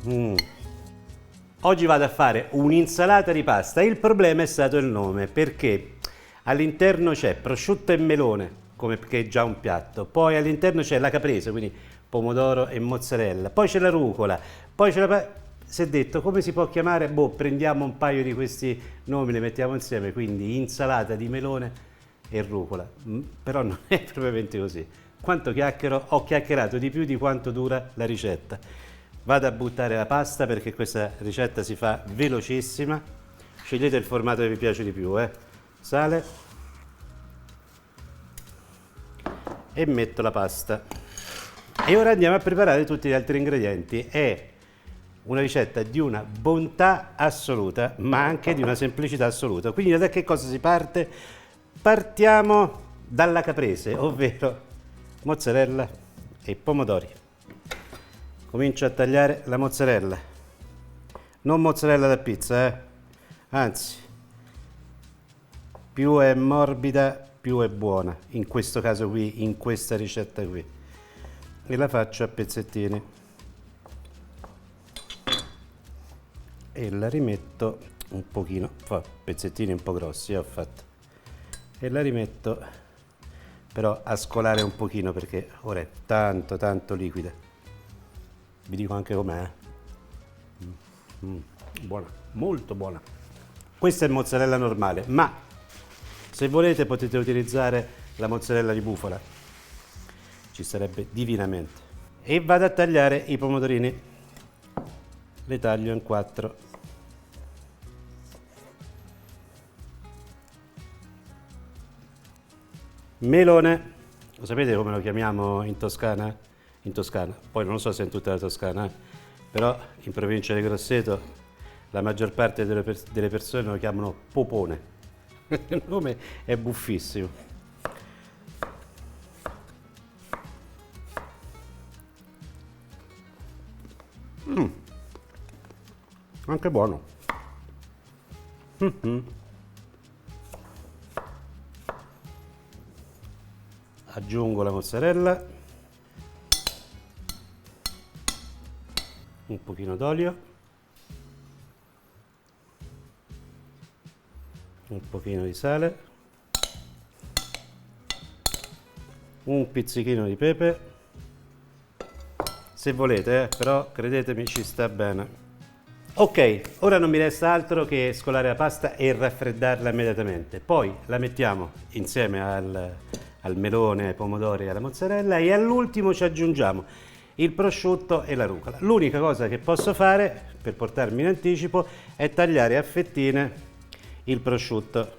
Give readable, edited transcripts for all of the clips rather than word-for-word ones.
Mm. Oggi vado a fare un'insalata di pasta. Il problema è stato il nome, perché all'interno c'è prosciutto e melone, che è già un piatto, poi all'interno c'è la caprese, quindi pomodoro e mozzarella, poi c'è la rucola, poi c'è si è detto come si può chiamare? Boh, prendiamo un paio di questi nomi, li mettiamo insieme, quindi insalata di melone e rucola. Però non è propriamente così. Quanto chiacchiero? Ho chiacchierato di più di quanto dura la ricetta. Vado a buttare la pasta perché questa ricetta si fa velocissima. Scegliete il formato che vi piace di più, Sale e metto la pasta. E ora andiamo a preparare tutti gli altri ingredienti. È una ricetta di una bontà assoluta, ma anche di una semplicità assoluta. Quindi da che cosa si parte? Partiamo dalla caprese, ovvero mozzarella e pomodori. Comincio a tagliare la mozzarella. Non mozzarella da pizza, Anzi, più è morbida, più è buona. In questo caso qui, in questa ricetta qui. E la faccio a pezzettini. E la rimetto un pochino, pezzettini un po' grossi, ho fatto. E la rimetto però a scolare un pochino perché ora è tanto liquida. Vi dico anche com'è. Buona, molto buona. Questa è mozzarella normale, ma se volete potete utilizzare la mozzarella di bufala. Ci sarebbe divinamente. E vado a tagliare i pomodorini. Le taglio in 4. Melone, lo sapete come lo chiamiamo in Toscana? In Toscana, poi non lo so se in tutta la Toscana, però in provincia di Grosseto la maggior parte delle persone lo chiamano popone. Il nome è buffissimo. Anche buono. Aggiungo la mozzarella, un pochino d'olio, un pochino di sale, un pizzichino di pepe, se volete, però credetemi ci sta bene. Ok, ora non mi resta altro che scolare la pasta e raffreddarla immediatamente. Poi la mettiamo insieme al melone, ai pomodori e alla mozzarella e all'ultimo ci aggiungiamo il prosciutto e la rucola. L'unica cosa che posso fare per portarmi in anticipo è tagliare a fettine il prosciutto.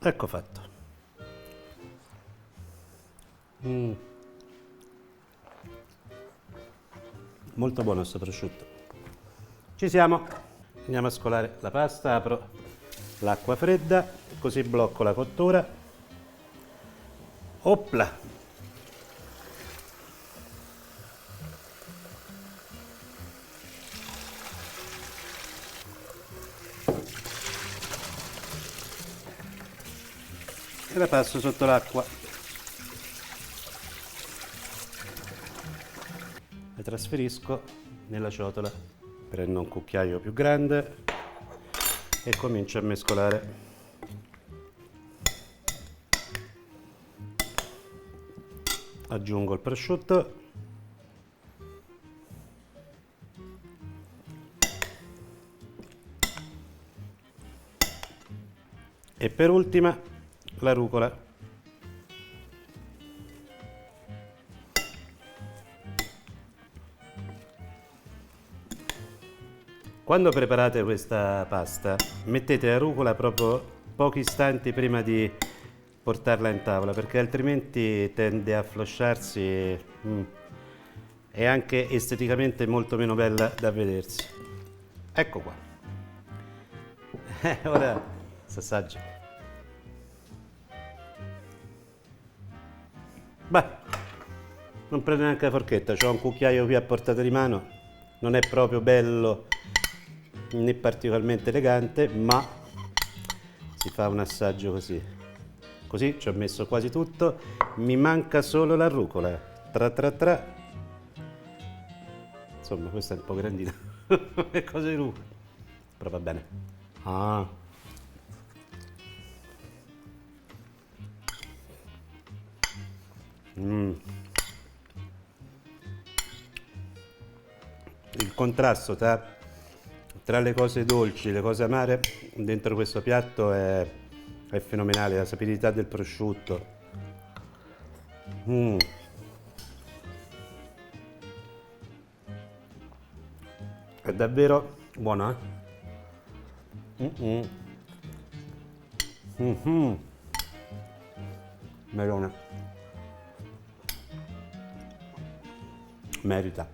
Ecco fatto. Molto buono questo prosciutto. Ci siamo. Andiamo a scolare la pasta, apro l'acqua fredda, così blocco la cottura. Opla! E la passo sotto l'acqua. La trasferisco nella ciotola. Prendo un cucchiaio più grande e comincio a mescolare. Aggiungo il prosciutto. E per ultima la rucola. Quando preparate questa pasta, mettete la rucola proprio pochi istanti prima di portarla in tavola, perché altrimenti tende a flosciarsi e anche esteticamente molto meno bella da vedersi. Ecco qua. Ora si assaggia. Beh, non prendo neanche la forchetta, ho un cucchiaio qui a portata di mano, non è proprio bello né particolarmente elegante, ma si fa un assaggio così. Così ci ho messo quasi tutto, mi manca solo la rucola. Tra tra tra. Insomma, questa è un po' grandina. Che cosa di rucola? Però va bene. Ah. Il contrasto tra le cose dolci e le cose amare dentro questo piatto è fenomenale, la sapidità del prosciutto. Mm. È davvero buono, eh? Mm-mm. Mhm. Melone. Merita.